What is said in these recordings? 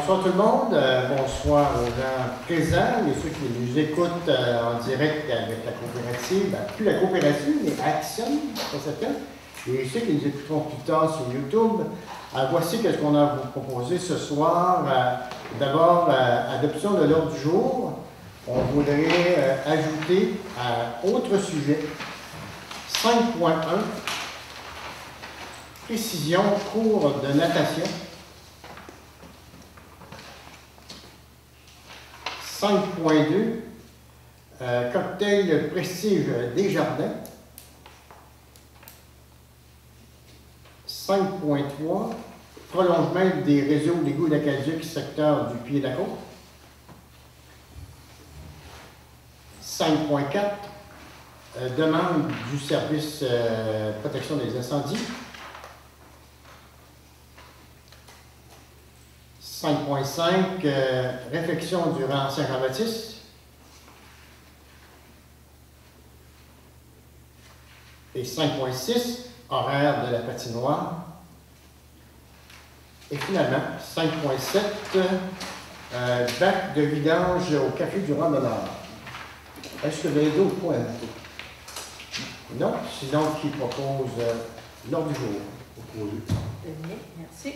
bonsoir tout le monde, bonsoir aux gens présents et ceux qui nous écoutent en direct avec la coopérative, plus la coopérative, mais Action, et ceux qui nous écouteront plus tard sur YouTube. Voici ce qu'on a à vous proposer ce soir. D'abord, adoption de l'ordre du jour. On voudrait ajouter à autre sujet 5.1, précision cours de natation. 5.2, cocktail Prestige Desjardins. 5.3, prolongement des réseaux d'égouts d'Acadieux, secteur du Pied-de-la-Côte. 5.4, demande du service protection des incendies. 5.5, réflexion durant Saint-Jean-Baptiste. Et 5.6, horaire de la patinoire. Et finalement, 5.7, bac de vidange au Café du Randonneur. Est-ce que vous avez d'autres points à noter? Non? Sinon, qui propose l'ordre du jour? Merci.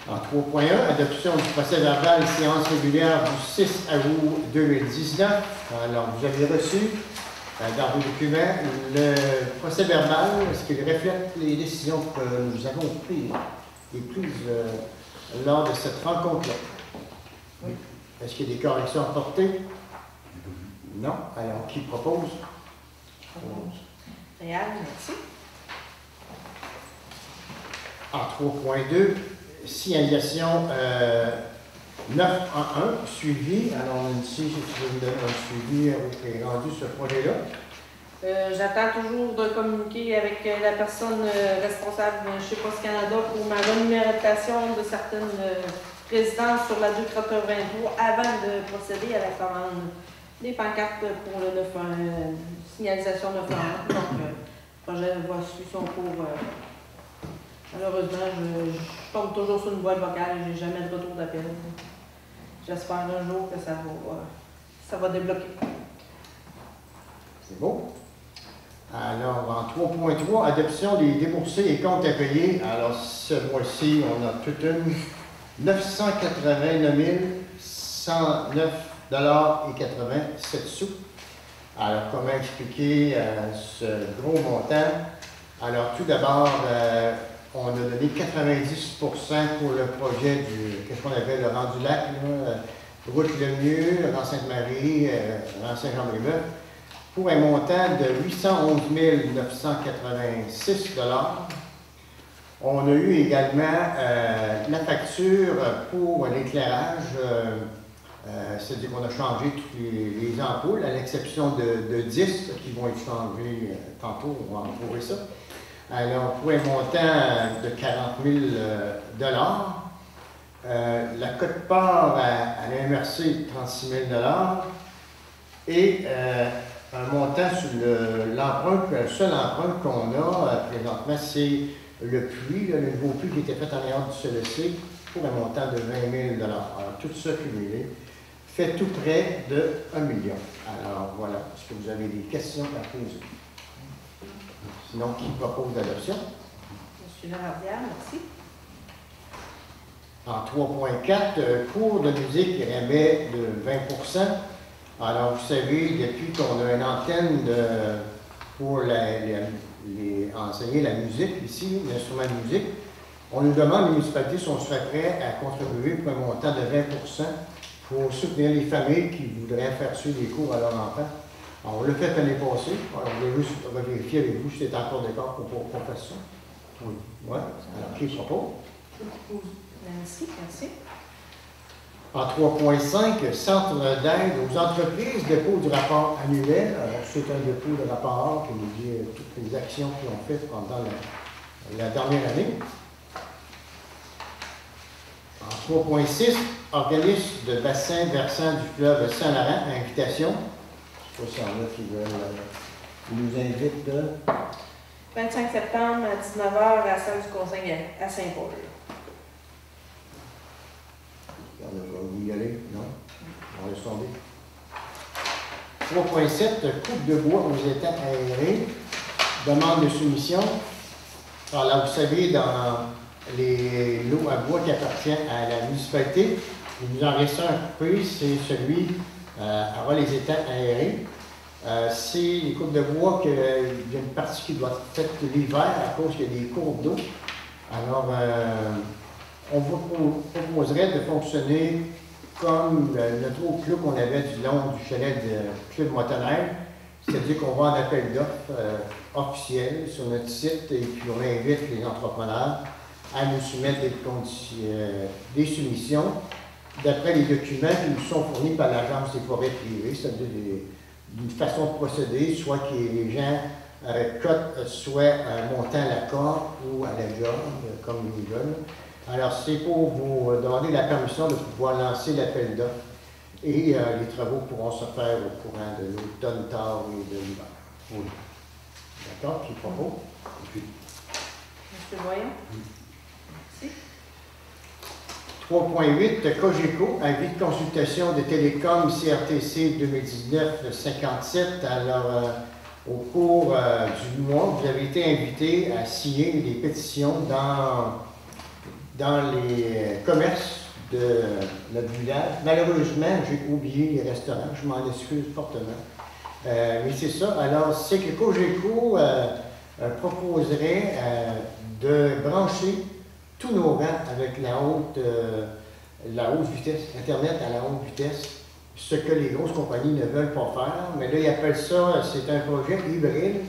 En 3.1, adoption du procès-verbal séance régulière du 6 août 2019. Alors, vous avez reçu dans vos documents le procès-verbal, ce qui reflète les décisions que nous avons prises lors de cette rencontre-là. Oui. Est-ce qu'il y a des corrections à apporter? Non. Alors, qui propose? Réal, merci. En 3.2, signalisation 911, suivi. Alors, ici, si tu veux me donner un suivi qui est rendu ce projet-là. J'attends toujours de communiquer avec la personne responsable chez Poste Canada pour ma renumération de certaines résidences sur la 283 avant de procéder à la commande des pancartes pour le 911, signalisation 911. Donc, le projet va suivre son cours. Malheureusement, je tombe toujours sur une boîte vocale et je n'ai jamais de retour d'appel. J'espère un jour que ça va débloquer. C'est beau. Alors, en 3.3, adoption des déboursés et comptes à payer. Alors, ce mois-ci, on a toute une 989 109 $ et 87 sous. Alors, comment expliquer ce gros montant? Alors, tout d'abord, on a donné 90% pour le projet qu'est-ce qu'on appelle le Rang-du-Lac, route Lemieux, rang Sainte-Marie, rang Saint-Jean-Brébeuf, pour un montant de 811 986 $. On a eu également la facture pour l'éclairage, c'est-à-dire qu'on a changé toutes les ampoules, à l'exception de 10 qui vont être changées tantôt, on va en trouver ça. Alors, pour un montant de 40 000 $, la cote-part à la MRC, 36 000 $, et un montant sur l'emprunt, le seul emprunt qu'on a présentement, c'est le puits, le nouveau puits qui était fait en dehors du CLC, pour un montant de 20 000 $. Alors, tout ça cumulé fait tout près de 1 million. Alors, voilà. Est-ce que vous avez des questions à poser? Sinon, qui propose l'adoption? Monsieur Lavardière, merci. En 3.4, cours de musique qui remet de 20%. Alors, vous savez, depuis qu'on a une antenne pour enseigner la musique ici, l'instrument de musique, on nous demande, les municipalités, si on serait prêt à contribuer pour un montant de 20% pour soutenir les familles qui voudraient faire suivre des cours à leurs enfants. Alors, on l'a fait l'année passée. Alors, on voulait juste vérifier avec vous si c'était encore d'accord pour qu'on fasse ça. Oui. Ouais. Alors, qui propose? Merci, merci. En 3.5, centre d'aide aux entreprises, dépôt du rapport annuel. C'est un dépôt de rapport qui nous dit toutes les actions qu'ils ont faites pendant la dernière année. En 3.6, organisme de bassin versant du fleuve Saint-Laurent, invitation. Je ne sais pas s'il y en a qui veulent, nous invitent de... 25 septembre à 19 h à la salle du Conseil à Saint-Paul. On laisse tomber. 3.7, coupe de bois aux étangs aérés. Demande de soumission. Alors là, vous savez, dans les lots à bois qui appartiennent à la municipalité, il nous en reste un peu, c'est celui à les étangs aérés. C'est les coupes de bois qu'il y a une partie qui doit être faite l'hiver à cause qu'il y a des courbes d'eau. Alors, on vous proposerait de fonctionner comme notre autre club qu'on avait du long du chalet de Club Montanaire, c'est-à-dire qu'on va en appel d'offres officiel sur notre site et puis on invite les entrepreneurs à nous soumettre des soumissions d'après les documents qui nous sont fournis par l'Agence des forêts privées, c'est-à-dire d'une façon de procéder, soit que les gens cotent soit un montant à la corde ou à la job, comme ils veulent. Alors, c'est pour vous demander la permission de pouvoir lancer l'appel d'offres et les travaux pourront se faire au courant de l'automne tard et de l'hiver. Oui. D'accord? Qui propose? Monsieur Voyant? Merci. 3.8, Cogeco, avis de consultation de Télécom CRTC 2019-57. Alors, au cours du mois, vous avez été invité à signer des pétitions dans les commerces de notre village. Malheureusement, j'ai oublié les restaurants, je m'en excuse fortement. Mais c'est ça. Alors, c'est que Cogeco proposerait de brancher tous nos rangs avec la haute vitesse, Internet à la haute vitesse, ce que les grosses compagnies ne veulent pas faire. Mais là, ils appellent ça, c'est un projet hybride.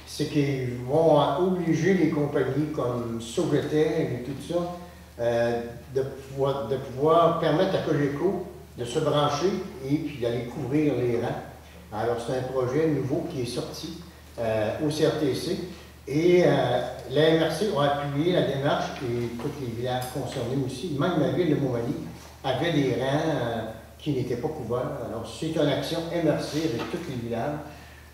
C'est qu'ils vont obliger les compagnies comme Sauvetel et tout ça de pouvoir permettre à Cogeco de se brancher et puis d'aller couvrir les rangs. Alors, c'est un projet nouveau qui est sorti au CRTC et la MRC a appuyé la démarche et tous les villages concernés aussi. Même la ville de Montmagny avait des rangs qui n'étaient pas couverts. Alors, c'est une action MRC avec tous les villages.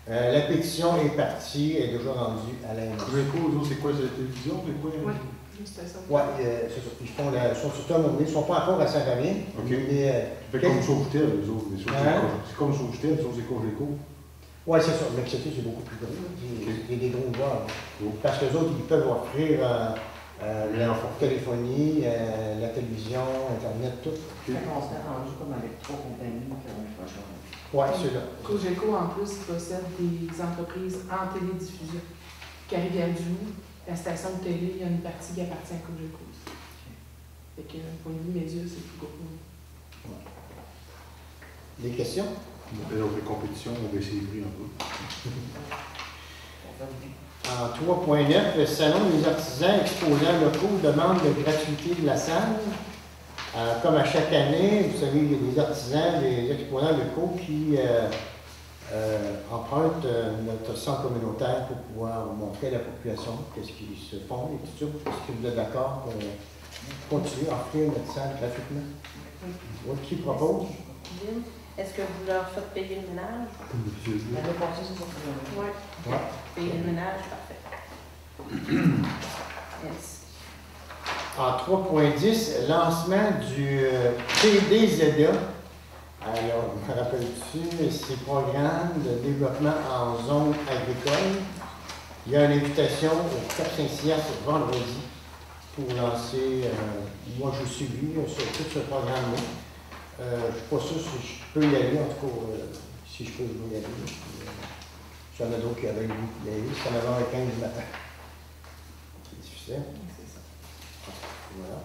La pétition est partie, elle est déjà rendue à la MRC. Cogeco, c'est quoi, c'est la télévision? C'est quoi? Oui, c'est ça. Oui, c'est ça. Ils sont sur un moment, ils ne sont pas encore à Saint-Fabien. OK. Fait comme Sauvetel, eux autres. C'est comme Sauvetel, eux autres, c'est Cogeco. Oui, c'est ça. L'activité, c'est beaucoup plus gros. Il y a des gros joueurs. Parce que les autres, ils peuvent offrir la téléphonie, la télévision, Internet, tout. On s'est rendu comme avec 3 compagnies qui ont pas changé. Oui, c'est là. Cogeco, en plus, possède des entreprises en télédiffusion. Carrière-du-Loup, la station de télé, il y a une partie qui appartient à Cogeco. Fait que, point de vue médias, c'est plus gros. Ouais. Des questions? Les autres compétitions, on va essayer de prix un peu. En 3.9, le Salon des artisans exposants locaux demande de gratuité de la salle. Comme à chaque année, vous savez, il y a des artisans, des exposants locaux qui empruntent notre centre communautaire pour pouvoir montrer à la population qu'est-ce qu'ils se font et tout ça. Est-ce que vous êtes d'accord pour continuer à offrir notre salle gratuitement? Oui. Qui propose? Est-ce que vous leur faites payer le ménage? L'année passée, c'est ça. Oui. Ouais. Payer le ménage, parfait. Yes. En 3.10, lancement du PDZA. Alors, je me rappelle-tu, ces programmes de développement en zone agricole. Il y a une invitation au Cap Saint-Cyr vendredi pour lancer, moi je suis suivi sur tout ce programme-là. Je ne suis pas sûr si je peux y aller, en tout cas, si je peux, je vais y aller. J'en ai d'autres qui avaient le goût d'y aller, c'est à 9h15 du matin. C'est difficile. Voilà.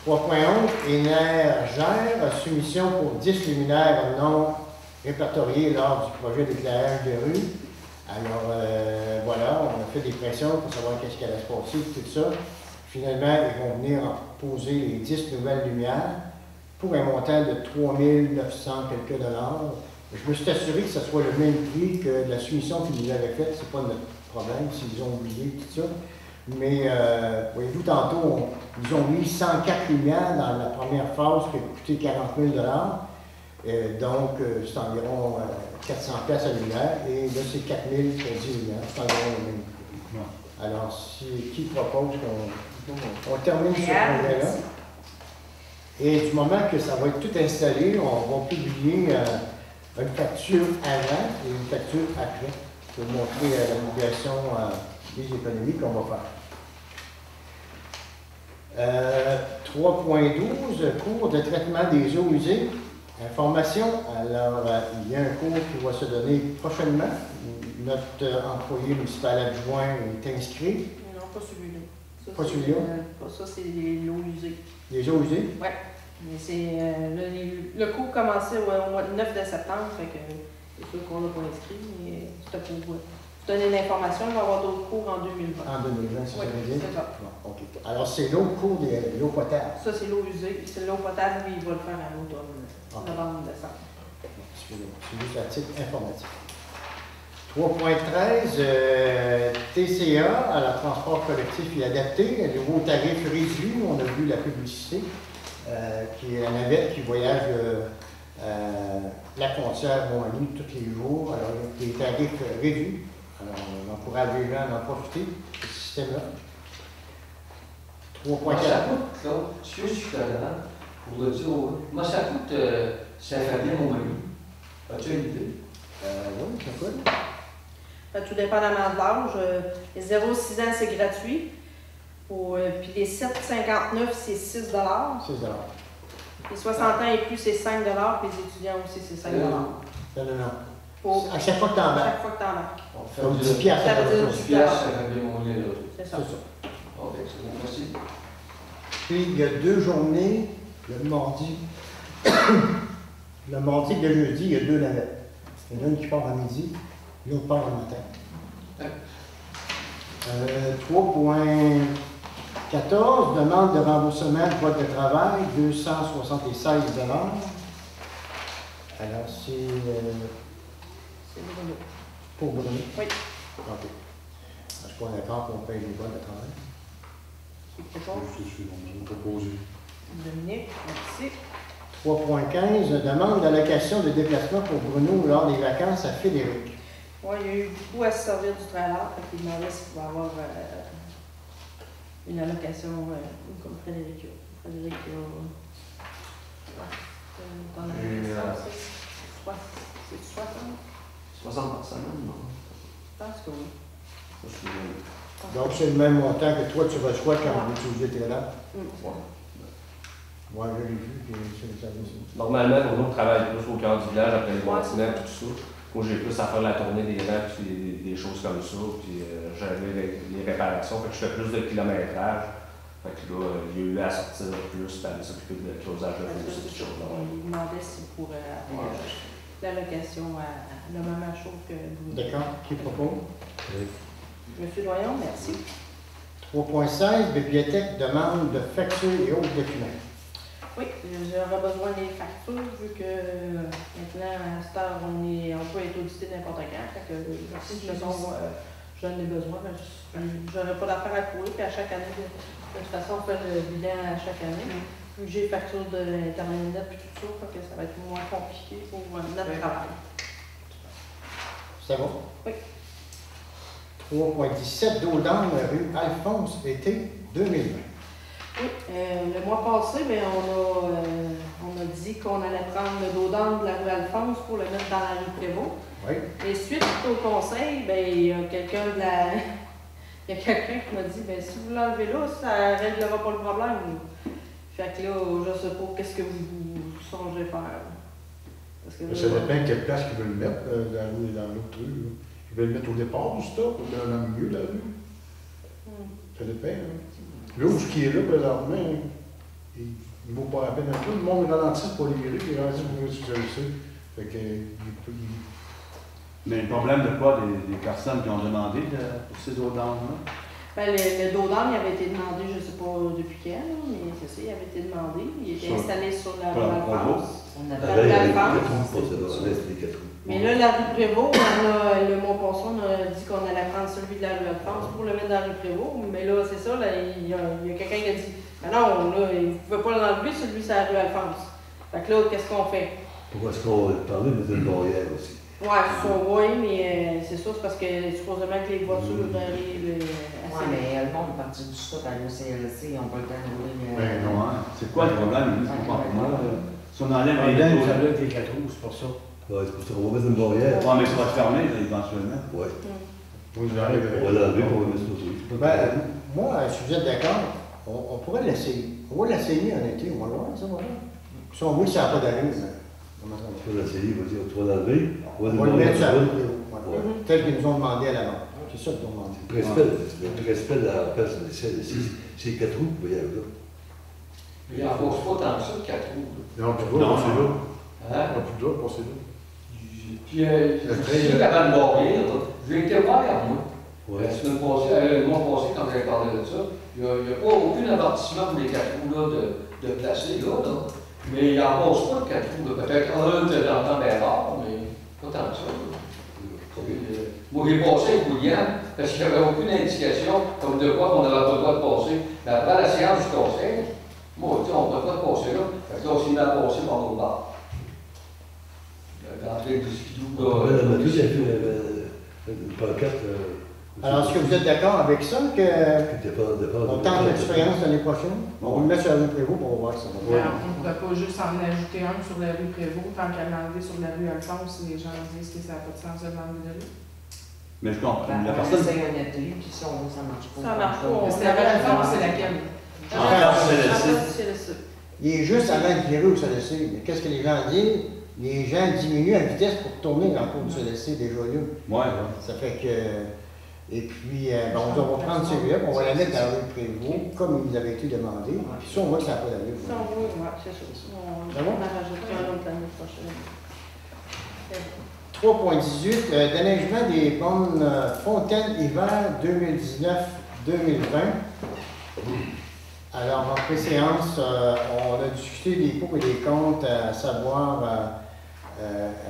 3.11, Énergère, soumission pour 10 luminaires non répertoriés lors du projet d'éclairage de rue. Alors, voilà, on a fait des pressions pour savoir qu'est-ce qui allait se passer, tout ça. Finalement, ils vont venir poser les 10 nouvelles lumières pour un montant de 3 900 quelques dollars. Je me suis assuré que ce soit le même prix que la soumission qu'ils nous avaient faite. C'est pas notre problème s'ils ont oublié tout ça. Mais, voyez-vous, tantôt, ils ont mis 104 lumières dans la première phase qui a coûté 40 000 donc, c'est environ 400 pièces à lumière. Et là, c'est 4 000 pour 10 lumières. C'est environ le même prix. Alors, qui propose qu'on termine ce projet-là? Et du moment que ça va être tout installé, on va publier une facture avant et une facture après pour montrer la divulgation des économies qu'on va faire. 3.12, cours de traitement des eaux usées. Information. Alors, il y a un cours qui va se donner prochainement. Notre employé municipal adjoint est inscrit. Non, pas celui-là. Ça, Pas c'est, celui-là? ça, c'est les eaux usées. Les eaux usées? Oui. Mais c'est le cours commençait au mois de 9 de septembre, fait que c'est sûr qu'on l'a pas inscrit, mais c'était pour vous donner l'information. Il va y avoir d'autres cours en 2020. En 2020, si Oui, ça veut dire? c'est ça. Bon, OK. Alors, c'est l'autre cours de l'eau potable. Ça, c'est l'eau usée. C'est l'eau potable, lui, il va le faire à l'automne, Ok. novembre, décembre. Excusez-moi, c'est juste à titre informatif. 3.13, TCA à la transport collectif et adapté, un nouveau tarif réduit. On a vu la publicité, qui est la navette qui voyage la frontière Montmagny tous les jours. Alors, il y a des tarifs réduits. Alors, on encourage les gens à en profiter de ce système-là. Moi, 3.4. ça coûte, Claude, je suis là pour le dire. Moi, ça coûte Saint-Fabien-Montmagny. As-tu une idée? Oui, ça coûte. Tout dépendamment de l'âge. Les 0-6 ans, c'est gratuit. Puis les 7,59, c'est 6 $6. Les 60 ans et plus, c'est 5 puis les étudiants aussi, c'est 5 Non. À chaque fois que tu À embarques. chaque fois que tu embarques. On fait Comme 10 10 piastres. Ça veut dire 10 piastres, Saint-Fabien-Montmagny, là. C'est C'est ça. ça. Ok, c'est bon, merci. Puis il y a 2 journées, le mardi. Le mardi et le jeudi, il y a 2 navettes. Il y en a une qui part à midi, l'autre part le matin. 3.14, demande de remboursement de boîte de travail, 276 $. Alors c'est C'est Bruno. pour Bruno. Oui. OK. Je suis pas d'accord qu'on paye les boîtes de travail. C'est quelque chose. Je suis proposé. Dominique, merci. 3.15, demande d'allocation de déplacement pour Bruno lors des vacances à Frédéric. Oui, il y a eu beaucoup à se servir du trailer, fait qu'il demandait s'il pouvait avoir une allocation comme Frédéric. Frédéric, t'en as c'est 60? 60 par semaine, non? Je pense que oui. Je suis Donc c'est le même montant que toi tu reçois quand vous utilisez tes là. Moi je l'ai vu, puis c'est le service. Normalement, pour nous, on travaille plus au cœur du village après les Ouais, bâtiments et tout ça. Moi, j'ai plus à faire la tournée des rangs puis des choses comme ça, puis gérer les réparations. Fait que je fais plus de kilométrage. Fait que là, il y a eu à sortir plus, puis aller s'occuper de closage de route, ces choses-là. Il demandait s'il pourrait avoir l'allocation à la même chose que vous. D'accord, qui propose? Monsieur Doyon, merci. 3.16, bibliothèque demande de factures et autres documents. Oui, j'aurais besoin des factures vu que maintenant, à cette heure, on peut être audité n'importe quand. Fait que si je me sens, j'en ai besoin, j'aurais pas d'affaire à courir, puis à chaque année, de toute façon, on fait le bilan à chaque année. Vu que j'ai facture d'Internet et tout ça, fait que ça va être moins compliqué pour notre travail. Ça va? Oui. 3.17, Daudane, rue Alphonse, été 2020. Oui, le mois passé, ben, on a dit qu'on allait prendre le dos d'âne de la rue Alphonse pour le mettre dans la rue Prévost. Oui. Et suite au conseil, ben, il y a quelqu'un qui m'a dit, ben, si vous l'enlevez là, ça ne réglera pas le problème. Fait que là, je ne sais pas qu'est-ce que vous songez faire. Parce que Mais ça dépend de quelle place qu'ils veulent le mettre dans l'autre rue. Là. Ils veulent le mettre au départ du stop ou dans le milieu de la rue. Ça dépend. Hein. Là où ce qui est là présentement, il ne vaut pas la peine un peu. Le monde ralentit pour les rues, il ralentit pour les sécuriser. Fait que, Mais le problème de quoi des personnes qui ont demandé pour ces eaux d'âme-là? Ben, le dos d'âne, il avait été demandé, je ne sais pas depuis quand, mais c'est ça, il avait été demandé. Il était installé sur la rue Alphonse. On La avait rue Alphonse. Mais là, la rue Prévost, le mois passé, on a dit qu'on allait prendre celui de la rue Alphonse pour le mettre dans la rue Prévost. Mais là, c'est ça, là, il y a quelqu'un qui a dit ah non, là, vous ne pouvez pas l'enlever, celui de la rue Alphonse. Fait que là, qu'est-ce qu'on fait? Pourquoi est-ce qu'on va parler de une barrière aussi? Ouais, c'est ça, oui, mais c'est ça, c'est parce que supposément que les voitures arrivent Ouais, mais le monde parti du stop à l'OCLC, on peut le temps de rouler. Ben non. Ouais. C'est quoi le problème? Je comprends pas. Moi, si on enlève Mais les là, deux, ça avec les 4 roues, c'est pour ça. Ouais, c'est pour ça qu'on va mettre une barrière. ouais, mais ça va se fermer là, éventuellement. Ouais. Oui, j'arrive. On va l'enlever pour le mettre sur le truc. Moi, si vous êtes d'accord, on pourrait l'essayer. On va l'essayer en été, on va le voir, ça, voilà. Si on voit que ça n'a pas d'allure, On va l'essayer, on va dire, tu vas l'enlever. on va le mettre sur la route. Ouais. Tel qu'ils nous ont demandé à l'avant. C'est ça qu'ils ont demandé. Le respect de la personne, c'est 4 roues, vous voyez, là. Il n'en pose pas tant que ça de 4 roues. Non, tu vas passer là. Hein? On peut pas passer là. Puis, je suis capable de barrer, là. J'ai été voir, moi. Ouais. La semaine passée, le mois passé, quand j'avais parlé de ça, il n'y a pas aucun avertissement pour les 4 roues là, de placer là. Mais il n'en passe pas de 4 roues. Peut-être un de temps en temps bien rare, mais pas tant que ça. Moi, j'ai passé avec William parce qu'il n'y avait aucune indication comme de quoi qu'on n'avait pas le droit de passer. Mais après la séance du conseil, moi, tu sais, on n'a pas le droit de passer là. Fait que là, on s'est mis à passer par nos bars. L'entrée du skidoo, On va la mettre une pancarte. Alors, est-ce que vous êtes d'accord avec ça, que on tente l'expérience l'année prochaine? On va le mettre sur la rue Prévost pour voir si ça va. On ne pourrait pas juste en ajouter un sur la rue Prévost, tant qu'à l'enlever sur la rue Alphonse, les gens disent que ça n'a pas de sens de l'enlever de là. Mais je comprends. Ben, La on personne. essaye un été, puis si on ça marche pas. Ça marche pas. Mais c'est la rue Alphonse, c'est laquelle? CLSC. Il est juste avant de virer au CLSC. Mais qu'est-ce que les gens disent? Les gens diminuent la vitesse pour tourner dans le cours du CLSC déjà là. Ouais. Ça fait que. Et puis, on va prendre celui-là, on va la mettre dans la rue Prévost, comme il nous avait été demandé. Puis ça, on voit que ça n'a pas d'allure. Ça, on voit, ouais, c'est ça. On en rajoutera un autre l'année prochaine. 3.18, déneigement des bonnes fontaines hiver 2019-2020. Alors, en préséance, on a discuté des pour et des contre, à savoir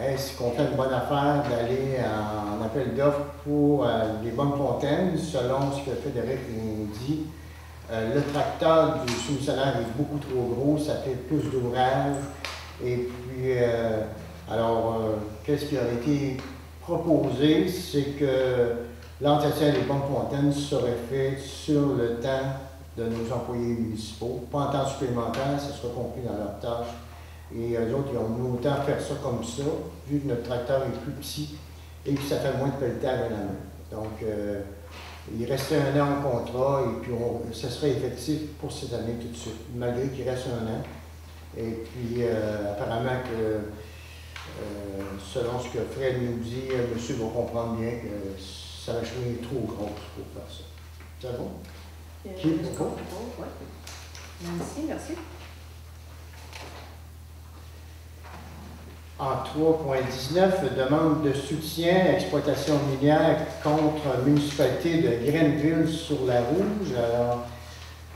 est-ce qu'on fait une bonne affaire d'aller en appel d'offres pour les bonnes fontaines, selon ce que Frédéric nous dit. Le tracteur du soumissionnaire est beaucoup trop gros, ça fait plus d'ouvrage. Et puis, qu'est-ce qui a été proposé, c'est que l'entretien des bonnes fontaines serait fait sur le temps de nos employés municipaux. Pas en temps supplémentaire, ça sera compris dans leur tâche. Et eux autres, ils ont autant faire ça comme ça, vu que notre tracteur est plus petit et puis ça fait moins de pelletage à la main. Donc, il restait 1 an en contrat et puis ça serait effectif pour cette année tout de suite, malgré qu'il reste 1 an. Et puis, apparemment que, selon ce que Fred nous dit, monsieur va comprendre bien que ça va être trop gros pour faire ça. C'est bon? Qui est pour? Merci, merci. En 3.19, demande de soutien, exploitation minière contre municipalité de Grenville sur la Rouge. Alors,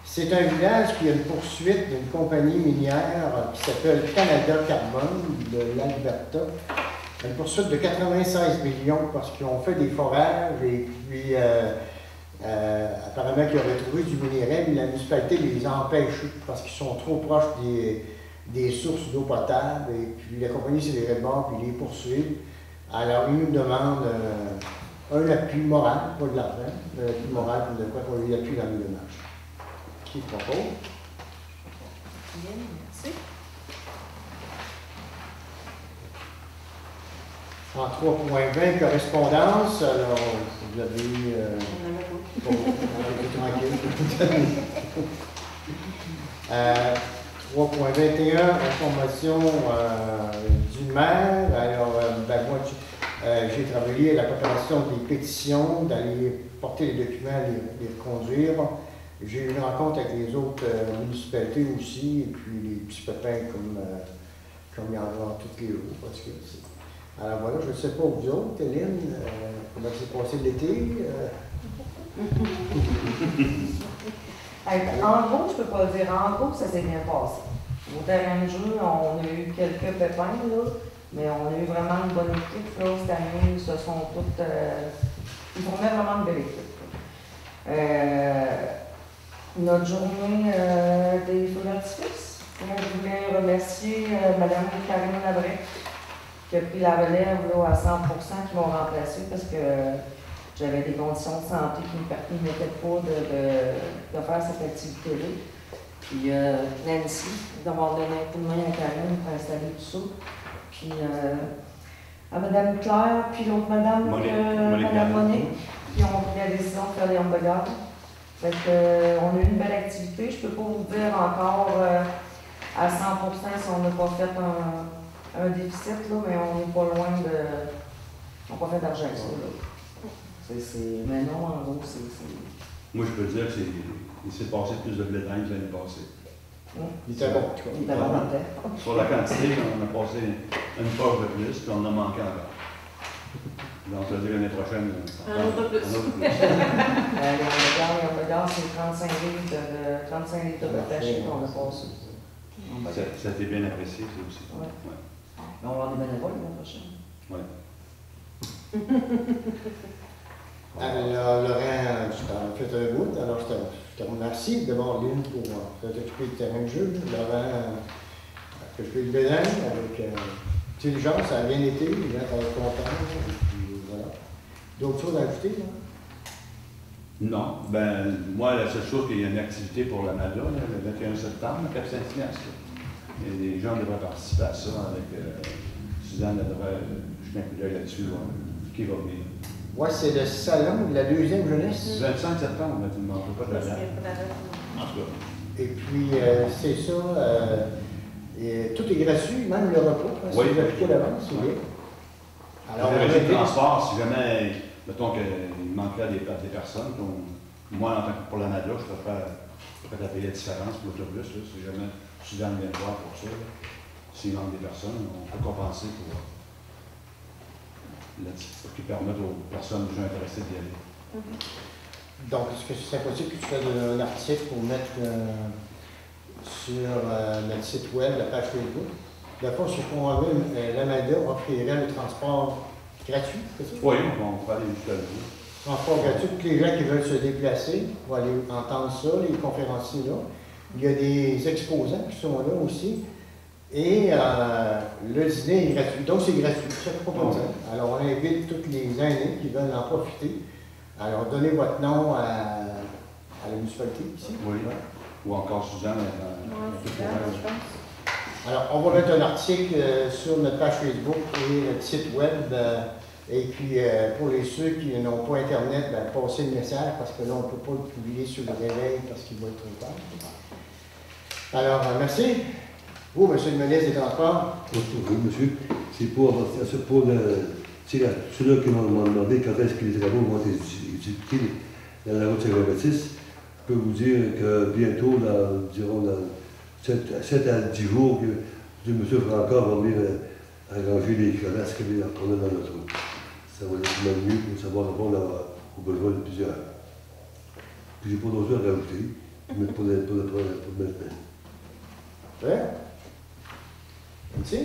c'est un village qui a une poursuite d'une compagnie minière qui s'appelle Canada Carbone de l'Alberta. Une poursuite de 96 millions parce qu'ils ont fait des forages et puis apparemment qu'ils auraient trouvé du minerai, mais la municipalité les empêche parce qu'ils sont trop proches des sources d'eau potable et puis la compagnie s'est virée de bord puis les poursuit. Alors ils nous demandent un appui moral, pas de l'argent, un appui moral pour de quoi qu'on lui appuie dans le démarche. Qui propose? Bien, merci. En 3.20, correspondance, alors vous avez... On avait pas. tranquille. 3.21, information du maire. Alors, moi, j'ai travaillé à la préparation des pétitions, d'aller porter les documents, les reconduire. J'ai eu une rencontre avec les autres municipalités aussi, et puis les petits pépins comme il y en a dans toutes les jours. Parce que alors voilà, je ne sais pas vous autres, Hélène, comment s'est passé l'été? En gros, je peux pas le dire. En gros, ça s'est bien passé. Au terrain de jeu, on a eu quelques pépins, là, mais on a eu vraiment une bonne équipe. Là, cette année, ils se sont toutes. Ils formaient vraiment une belle équipe. Notre journée des feux d'artifice. Je voulais remercier Mme Karine Labrec qui a pris la relève là, à 100%, qui m'ont remplacé parce que j'avais des conditions de santé qui ne me permettaient pas de faire cette activité-là. Puis Nancy, d'avoir donné un coup de main à Karen pour installer tout ça. Puis à Mme Claire, puis l'autre madame, Mme Monique, qui ont pris la décision de faire des hamburgers. Fait que, on a eu une belle activité. Je ne peux pas vous dire encore à 100% si on n'a pas fait un déficit, là, mais on n'est pas loin de. On n'a pas fait d'argent avec ça. Là. Mais non, en gros, c'est. Moi, je peux dire qu'il s'est passé plus de blé d'Inde l'année passée. Il était bon. Il était bon. Sur la quantité, on a passé une poche de plus, puis on en a manqué encore. Donc, ça veut dire l'année prochaine, un autre plus. Les hamburgers, c'est 35 litres de pêche qu'on a passé. Ça a été bien apprécié, ça aussi. Ouais. Ouais. Mais on va avoir des bénévoles l'année prochaine. Ouais. Alors, Laurent, tu t'en fait un bout, alors je te remercie d'abord, Lynn, pour t'occuper du terrain de jeu. Laurent a occupé le bénin avec intelligence, ça a bien été, les gens étaient contents. Puis voilà. D'autres choses à ajouter, là? Non, ben, moi, la seule chose, qu'il y a une activité pour la MADA, là, le 21 septembre, à Cap-Saint-Ignace. Et les gens devraient participer à ça avec Suzanne, elle devrait jeter un coup d'œil là-dessus, qui va venir. Oui, c'est le salon de la deuxième jeunesse. 25 septembre, tu ne manques pas de la date. En tout cas. Et puis, c'est ça, et tout est gratuit, même le repas. Hein, Oui. Si vous appliquez l'avance, c'est bien. Alors, le on régime de a transport, si jamais, mettons qu'il manquerait des personnes, moi, en tant que pour la MADA, je peux la payer la différence pour l'autobus, là, si jamais Suzanne vient voir pour ça. S'il manque des personnes, on peut compenser pour qui permettent aux personnes déjà intéressées d'y aller. Donc, est-ce que c'est possible que tu fasses un article pour mettre sur notre site web, la page Facebook? D'abord, ce qu'on veut, l'AMADA offrirait le transport gratuit, c'est ça? Oui, on peut aller jusqu'à là. Transport gratuit, tous les gens qui veulent se déplacer vont aller entendre ça, les conférenciers là. Il y a des exposants qui sont là aussi. Et le dîner est gratuit. Donc, c'est gratuit, ça fait pas de dire. Alors, on invite tous les aînés qui veulent en profiter. Alors, donnez votre nom à la municipalité ici. Oui. Ouais. Ou encore Suzanne. Alors, on va mettre un article sur notre page Facebook et notre site web. Et puis, pour ceux qui n'ont pas Internet, passez le message parce que là, on ne peut pas le publier sur le réveil parce qu'il va être trop tard. Alors, merci. Vous, monsieur le ministre des Transports? Oui, monsieur. C'est pour ceux-là qui m'ont demandé quand est-ce que les travaux vont être exécutés dans la route Saint-Jean-Baptiste. Je peux vous dire que bientôt, dans 7 à 10 jours, que M. Franca va venir arranger les crevasses qu'on a dans notre route. Ça va être même mieux pour savoir répondre aux besoins de plusieurs. Puis j'ai pas d'autre chose à rajouter, mais pour maintenant. Ouais. Merci.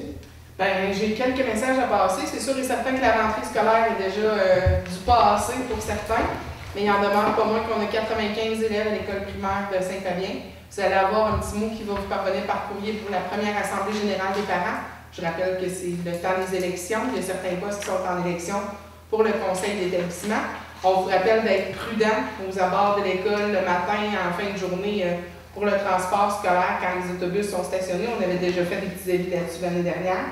Ben, j'ai quelques messages à passer. C'est sûr et certain que la rentrée scolaire est déjà du passé pour certains, mais il en demeure pas moins qu'on a 95 élèves à l'école primaire de Saint-Fabien. Vous allez avoir un petit mot qui va vous parvenir par courrier pour la première assemblée générale des parents. Je rappelle que c'est le temps des élections. Il y a certains postes qui sont en élection pour le conseil d'établissement. On vous rappelle d'être prudent aux abords de l'école le matin, en fin de journée, pour le transport scolaire quand les autobus sont stationnés. On avait déjà fait des petits avis là-dessus l'année dernière.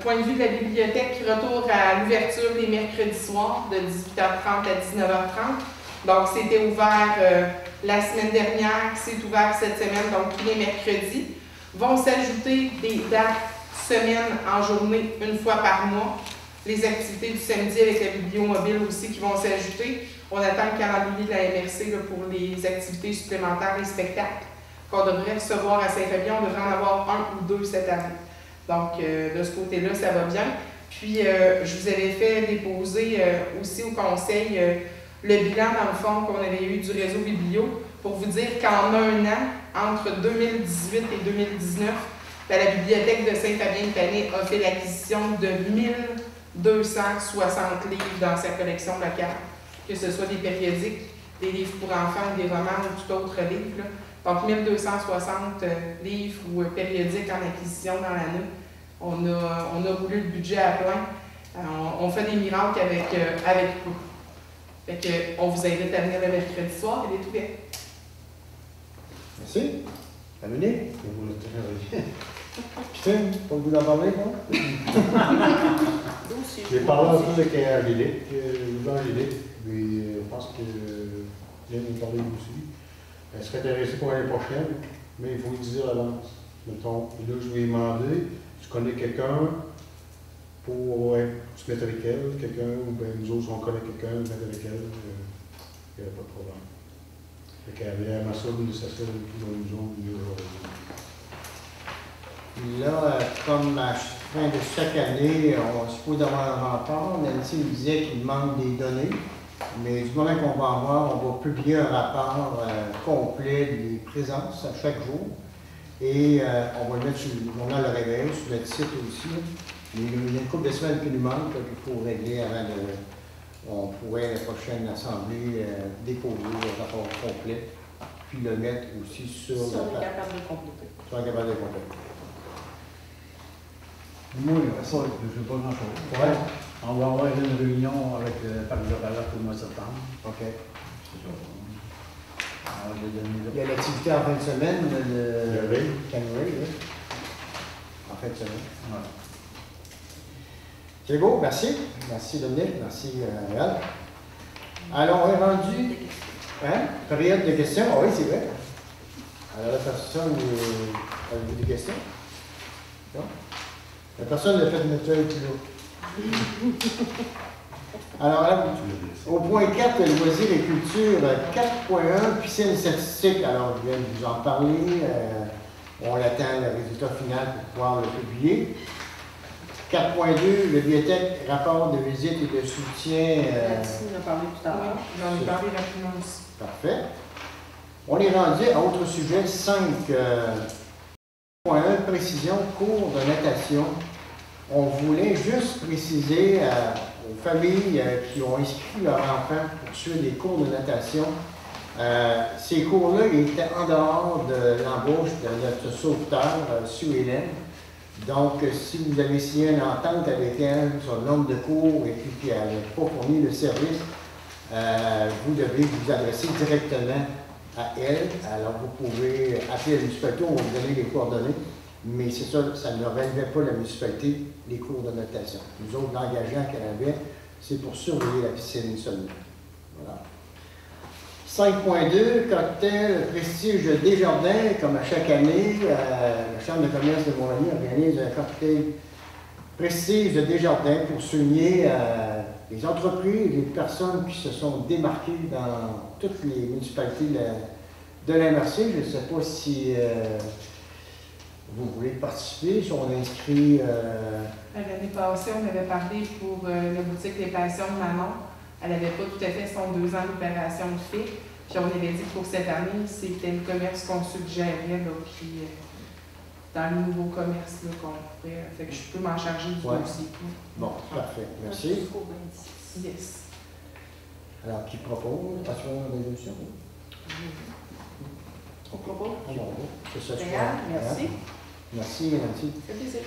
Point de vue de la bibliothèque, retour à l'ouverture les mercredis soirs de 18h30 à 19h30. Donc, c'était ouvert la semaine dernière, c'est ouvert cette semaine, donc tous les mercredis. Vont s'ajouter des dates semaine en journée, une fois par mois. Les activités du samedi avec la bibliomobile aussi qui vont s'ajouter. On attend le calendrier de la MRC là, pour les activités supplémentaires, les spectacles qu'on devrait recevoir à Saint-Fabien. On devrait en avoir 1 ou 2 cette année. Donc, de ce côté-là, ça va bien. Puis, je vous avais fait déposer aussi au conseil le bilan, dans le fond, qu'on avait eu du réseau Biblio pour vous dire qu'en un an, entre 2018 et 2019, la Bibliothèque de Saint-Fabien-de-Panay a fait l'acquisition de 1260 livres dans sa collection locale, que ce soit des périodiques, des livres pour enfants, des romans ou tout autre livre. Là. Donc, 1260 livres ou périodiques en acquisition dans l'année. On a roulé le budget à plein. On fait des miracles avec peu. Fait que, on vous invite à venir le mercredi soir, elle est ouverte. Merci. Amené. Vous le tenez. Putain, pas le goût d'en parler, non? J'ai parlé un peu avec Angélique, puis je pense que vient de nous parler aussi. Elle serait intéressée pour l'année prochaine, mais il faut lui dire à l'avance. Mettons, là, je lui ai demandé, tu connais quelqu'un pour se mettre avec elle, quelqu'un, ou bien nous autres, on connaît quelqu'un, se mettre avec elle, il n'y a pas de problème. Fait qu'elle avait aimé ça, mais ça serait dans nous autres, là, comme à la fin de chaque année, on se pose d'avoir un rapport. Nancy nous disait qu'il manque des données, mais du moment qu'on va en voir, on va publier un rapport complet des présences à chaque jour. Et on va le mettre sur le journal Le Réveil, sur notre site aussi. Mais il y a une couple de semaines qui nous manquent, qu'il faut régler avant de. On pourrait, la prochaine assemblée, déposer le rapport complet, puis le mettre aussi sur Si on la est capable de compléter. Si on est capable de compléter. Moi, je ne sais pas grand-chose. Ouais. On va avoir une réunion avec le parc de Valak au mois de septembre. OK. C'est ça. On va les donner là. Il y a l'activité en fin de semaine de Cannery. Cannery, oui. En fin de semaine. Ouais. C'est beau, merci. Merci Dominique, merci Réal. Alors, on est rendu. Hein? Période de questions. Ah oui, c'est vrai. Alors, la personne, avez-vous des questions? Non? La personne a fait une feuille plus lourde. Alors, là, au point 4, loisirs et culture, 4.1, piscine statistique. Alors, je viens de vous en parler. On attend le résultat final pour pouvoir le publier. 4.2, le bibliothèque, rapport de visite et de soutien. Nancy en a parlé tout à l'heure. J'en ai parlé rapidement aussi. Parfait. On est rendu à autre sujet, 5. 1. Précision, cours de natation. On voulait juste préciser aux familles qui ont inscrit leur enfant pour suivre des cours de natation. Ces cours-là étaient en dehors de l'embauche de notre sauveteur, Sue Hélène. Donc, si vous avez signé une entente avec elle sur le nombre de cours et puis qu'elle n'a pas fourni le service, vous devez vous adresser directement à elle. Alors, vous pouvez appeler la municipalité, on va vous donner les coordonnées. Mais c'est ça, ça ne relevait pas la municipalité, les cours de natation. Nous autres, l'engageant qu'elle avait, c'est pour surveiller la piscine seulement. Voilà. 5.2, cocktail Prestige Desjardins, comme à chaque année, la Chambre de commerce de Montmagny organise un cocktail Prestige Desjardins pour souligner les entreprises, les personnes qui se sont démarquées dans toutes les municipalités de la MRC. Je ne sais pas si vous voulez participer, si on inscrit... L'année passée, on avait parlé pour la boutique des passions de Manon. Elle n'avait pas tout à fait son 2 ans d'opération fait. Puis on avait dit que pour cette année, c'était le commerce qu'on suggérait, là, puis dans le nouveau commerce qu'on pourrait. Fait que je peux m'en charger du dossier. Bon, parfait. Merci. Yes. Alors, qui propose? Passion de résolution? On propose. C'est ça, Merci. Merci, Nancy. Ça fait plaisir.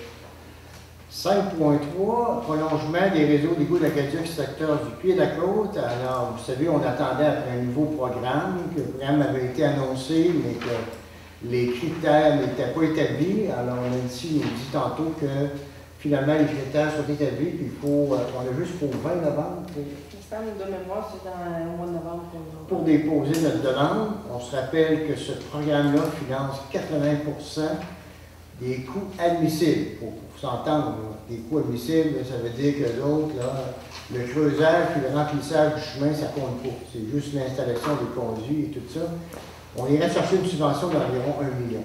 5.3, prolongement des réseaux d'égouts d'aqueduc secteur du pied de la côte. Alors, vous savez, on attendait après un nouveau programme, que le programme avait été annoncé, mais que les critères n'étaient pas établis. Alors, Nancy nous dit tantôt que finalement, les critères sont établis, puis il faut, on a jusqu'au 20 novembre Il me semble de mémoire, c'est au mois de novembre pour déposer notre demande. On se rappelle que ce programme-là finance 80% des coûts admissibles. Pour s'entendre, des coûts admissibles, ça veut dire que l'autre, le creusage puis le remplissage du chemin, ça compte pas. C'est juste l'installation des conduits et tout ça. On irait chercher une subvention d'environ 1 million.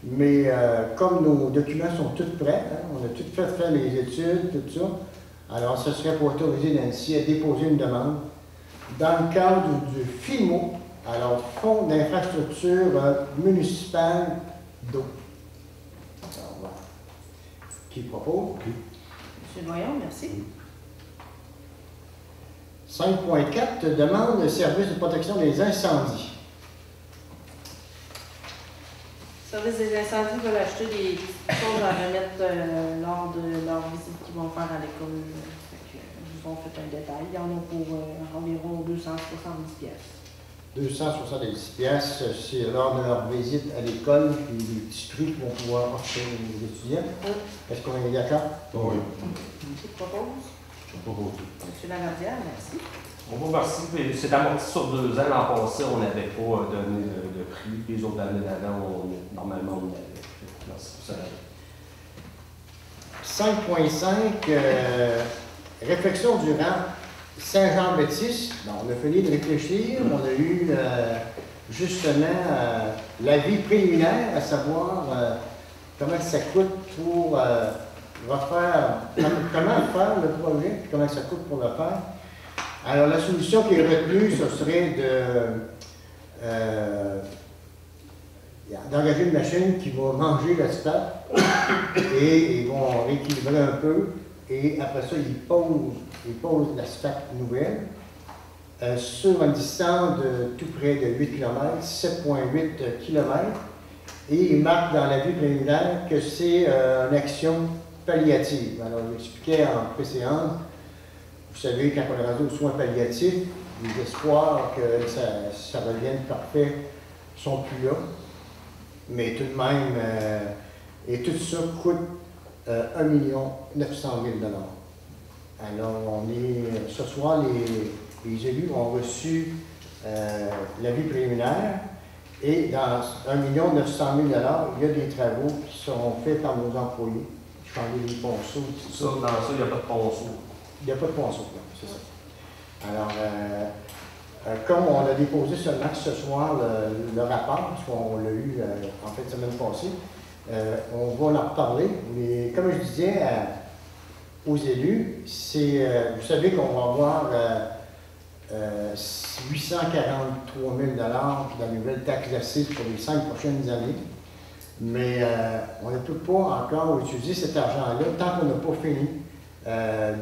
Mais comme nos documents sont tous prêts, on a tout fait faire les études, tout ça, alors ce serait pour autoriser Nancy à déposer une demande dans le cadre du FIMO, alors Fonds d'infrastructure municipale d'eau. Qui propose? Monsieur Noyon, merci. 5.4, demande de service de protection des incendies. Ça, service des incendies veulent acheter des choses à remettre lors de leur visite qu'ils vont faire à l'école. Ils vous ont fait un détail. Il y en a pour environ 270 pièces. 270 pièces, c'est lors de leur visite à l'école, puis les petits trucs qu'ils vont pouvoir offrir aux étudiants. Est-ce qu'on est d'accord? Oui. Qui propose? Je propose. Monsieur Lavardière, merci. On vous remercie. C'est amorti sur 2 ans. L'an passé, on n'avait pas donné de prix. Les autres années d'avant, normalement, on avait. Merci pour ça. 5.5, réflexion durant Saint-Jean-Baptiste. On a fini de réfléchir. On a eu justement l'avis préliminaire, à savoir comment ça coûte pour refaire, comment faire le projet, puis comment ça coûte pour le faire. Alors, la solution qui est retenue, ce serait d'engager une machine qui va manger l'asphalte et ils vont rééquilibrer un peu et après ça, ils posent l'asphalte nouvelle sur une distance de tout près de 8 km, 7,8 km. Et ils marquent dans l'avis préliminaire que c'est une action palliative. Alors, j'expliquais en préséance. Vous savez, quand on est rendu aux soins palliatifs, les espoirs que ça revienne parfait ne sont plus là. Mais tout de même, et tout ça coûte 1 900 000 $. Alors, ce soir, les élus ont reçu l'avis préliminaire et dans 1 900 000 $, il y a des travaux qui seront faits par nos employés. Je parlais des ponceaux. Ça, dans ça, il n'y a pas de ponceau. Il n'y a pas de ponceau, c'est ça. Alors, comme on a déposé seulement ce soir le rapport, parce qu'on l'a eu en fait la semaine passée, on va en reparler. Mais comme je disais aux élus, vous savez qu'on va avoir 843 000 $ de la nouvelle taxe d'assises pour les 5 prochaines années. Mais on ne peut pas encore utiliser cet argent-là tant qu'on n'a pas fini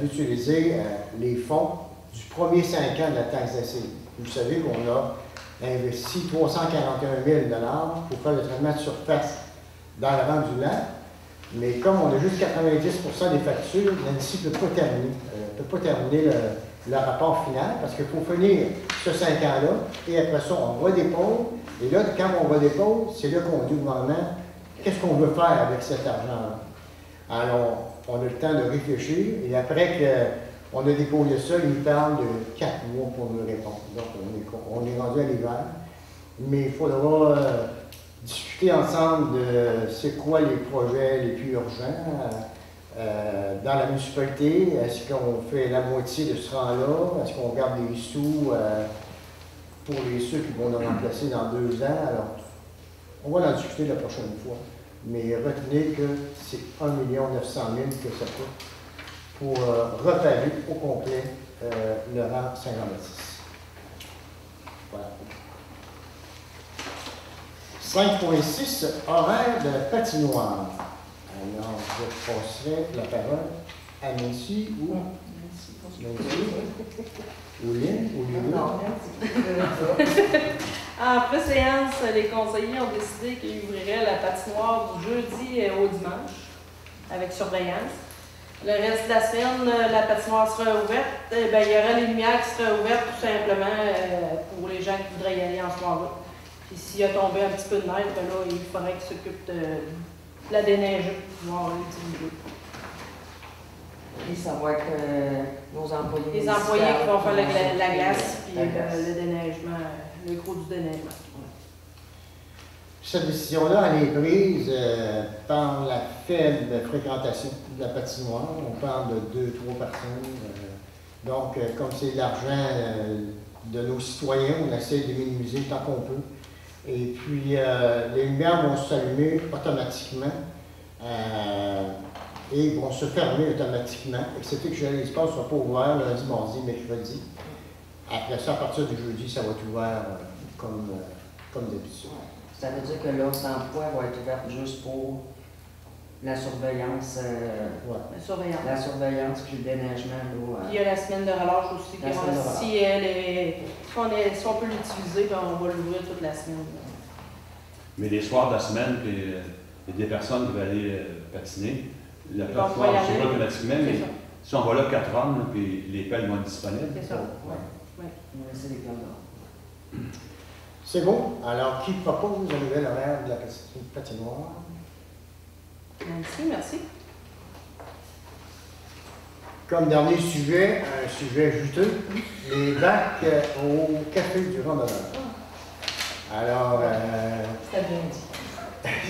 d'utiliser les fonds du premier 5 ans de la taxe d'assises. Vous savez qu'on a investi 341 000 $ pour faire le traitement de surface dans la vente du lac, mais comme on a juste 90 % des factures, l'ANSSI ne peut pas terminer le rapport final parce qu'il faut finir ce 5 ans-là et après ça, on redépose. Et là, quand on redépose, c'est là qu'on dit au gouvernement qu'est-ce qu'on veut faire avec cet argent-là. Alors, on a le temps de réfléchir et après qu'on a déposé ça, il nous parle de 4 mois pour nous répondre. Donc, on est rendu à l'hiver, mais il faudra discuter ensemble de c'est quoi les projets les plus urgents dans la municipalité. Est-ce qu'on fait la moitié de ce rang-là? Est-ce qu'on garde des sous pour ceux qui vont nous remplacer dans 2 ans? Alors, on va en discuter la prochaine fois. Mais retenez que c'est 1 900 000 que ça coûte pour repaver au complet le rang Saint-Jean-Baptiste. Voilà. 5.6, horaire de patinoire. Alors, je passerai la parole à Nancy ou Lynn ou Luna. En préséance, les conseillers ont décidé qu'ils ouvriraient la patinoire du jeudi au dimanche, avec surveillance. Le reste de la semaine, la patinoire sera ouverte. Il y aura les lumières qui seraient ouvertes tout simplement pour les gens qui voudraient y aller en ce moment-là. Puis s'il a tombé un petit peu de neige, là, il faudrait qu'ils s'occupent de la déneiger pour pouvoir l'utiliser. Et ça va être nos employés. Les employés qui vont faire la glace puis le déneigement, le gros du déneigement. Cette décision-là, elle est prise par la faible fréquentation de la patinoire. On parle de 2-3 personnes. Donc, comme c'est de l'argent de nos citoyens, on essaie de minimiser tant qu'on peut. Et puis, les lumières vont s'allumer automatiquement et vont se fermer automatiquement, excepté que l'espace ne soit pas ouvert lundi, mardi, mercredi. Après ça, à partir du jeudi, ça va être ouvert comme d'habitude. Ça veut dire que l'offre d'emploi va être ouverte juste pour la surveillance. La surveillance puis le déneigement. Il y a la semaine de relâche aussi. Si on peut l'utiliser, ben on va l'ouvrir toute la semaine. Mais les soirs de la semaine, puis, il y a des personnes qui veulent aller patiner. La vont pas y plateforme aller. sur automatiquement, mais C'est ça. si on va là 4 hommes, là, puis les pelles vont être disponibles. C'est ça. On va laisser les plans là. C'est bon. Alors, qui propose un nouvel horaire de la patinoire? Merci. Comme dernier sujet, un sujet juteux, les bacs au café du randonneur. Alors, C'était bien dit.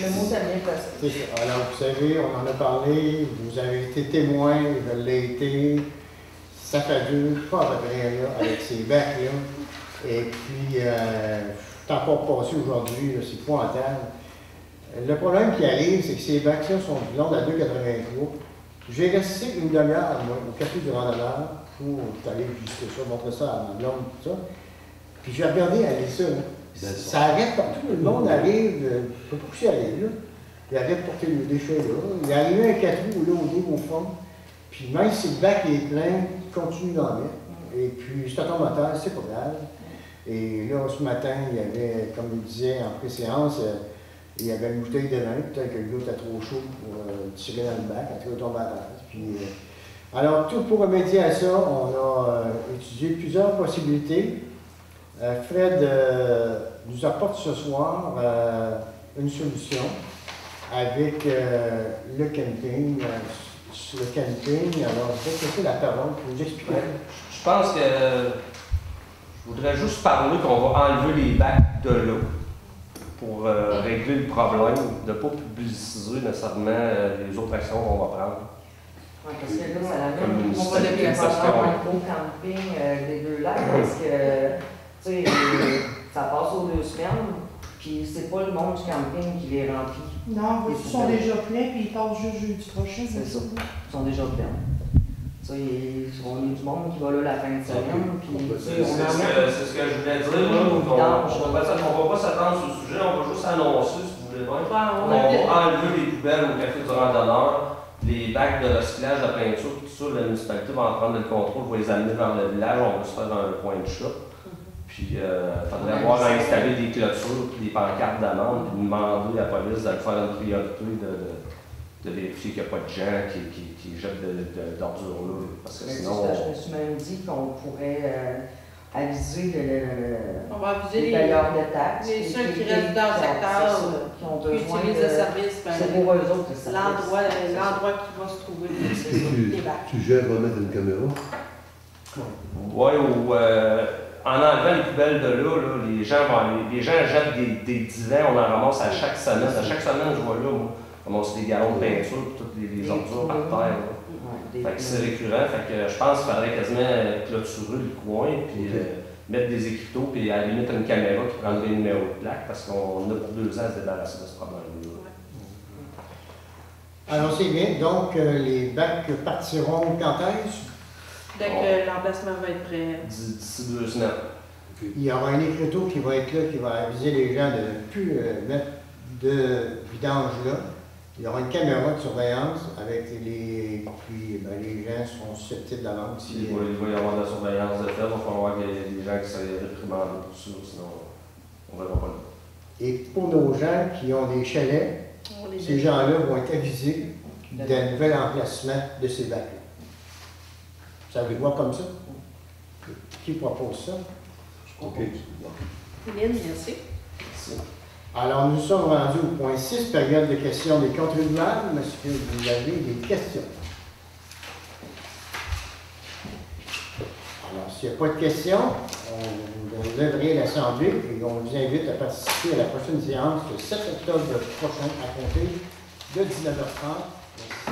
Le mot t'a bien placé. c'est ça. Alors, vous savez, on en a parlé, vous avez été témoin, je l'ai été, ça fait deux, pas à peu près, là, avec ces bacs-là. Et puis, c'est encore passé aujourd'hui, là, c'est pointable. Le problème qui arrive, c'est que ces bacs-là sont du long de la 2,83. J'ai resté une demi-heure, moi, au café du randonneur pour aller visiter ça, montrer ça à ma blonde, tout ça. Puis j'ai regardé aller ça, là. Ça arrête partout, le monde arrive, je ne sais pas où ça arrive, là. Il arrête de porter le déchet là. Il est arrivé un 4 roues là au fond. Puis même si le bac est plein, il continue d'en mettre. Et puis, c'est automateur, c'est pas grave. Et là, ce matin, il y avait, comme il disait en pré-séance, il y avait une bouteille de vin, peut-être que l'eau était trop chaud pour tirer dans le bac, quand il tombe à terre. Puis, alors, tout pour remédier à ça, on a étudié plusieurs possibilités. Fred nous apporte ce soir une solution avec le camping. Le camping, alors je vais passer la parole pour vous expliquer. Je pense que je voudrais juste parler qu'on va enlever les bacs de l'eau pour régler le problème, de ne pas publiciser nécessairement les autres actions qu'on va prendre. Oui, parce que là, ça la Comme même. une On va société, le ça se fait, faire ouais. un gros camping des deux lacs parce que, tu sais, ça passe aux 2 semaines, puis c'est pas le monde du camping qui les remplit. Non, ils sont déjà pleins, puis ils passent juste jeudi prochain. C'est ça. Ils sont déjà pleins. Tu sais, on est du monde qui va là la fin de semaine, puis tu sais, C'est on en ce met. que je voulais dire. Là, on ne va pas s'attendre sur le sujet, on va juste annoncer, si vous voulez bien. On va enlever les poubelles au café du randonneur, les bacs de recyclage de peinture, tout ça, la municipalité va en prendre le contrôle, va les amener vers le village, on va se faire un point de chat. Puis il faudrait avoir à installer des clôtures, puis des pancartes d'amende, puis demander à la police de faire une priorité de vérifier qu'il n'y a pas de gens qui jettent d'ordures là. Parce que sinon. Je me suis même dit qu'on pourrait aviser On va aviser les les payeurs de taxes. ceux qui restent dans le secteur, qui ont qui besoin utilisent le service, c'est pour eux autres, le service. l'endroit qui va se trouver les bacs. Tu gères à mettre une caméra? Oui, ou en enlevant les poubelles de là, les gens jettent des divans, on en ramasse à chaque semaine. À chaque semaine, je vois là, moi, on ramasse des galons de peinture et toutes les ordures par terre. Fait que c'est récurrent, fait que je pense qu'il faudrait quasiment clôturer le coin, puis mettre des écriteaux, puis à la limite une caméra qui prendrait le numéro de plaque, parce qu'on a pour 2 ans à se débarrasser de ce problème-là. Alors c'est bien, donc les bacs partiront quand est-ce? Dès que l'emplacement va être prêt. D'ici 2 semaines. Il y aura un écriteau qui va être là, qui va aviser les gens de ne plus mettre de vidange là. Il y aura une caméra de surveillance avec les. Puis les gens seront susceptibles d'avance. Il va y avoir de la surveillance de fait, il va falloir qu'il y ait des gens qui seraient réprimandés pour ça, sinon on ne verra pas là. Et pour nos gens qui ont des chalets, ces gens-là vont être avisés d'un nouvel emplacement de ces bacs-là. Ça vous voit comme ça? Qui propose ça? OK. Lynn, merci. Alors, nous sommes rendus au point 6, période de questions des contribuables. Est-ce que vous avez des questions? Alors, s'il n'y a pas de questions, on lèverait l'Assemblée et on vous invite à participer à la prochaine séance le 7 octobre prochain à compter de 19h30. Merci.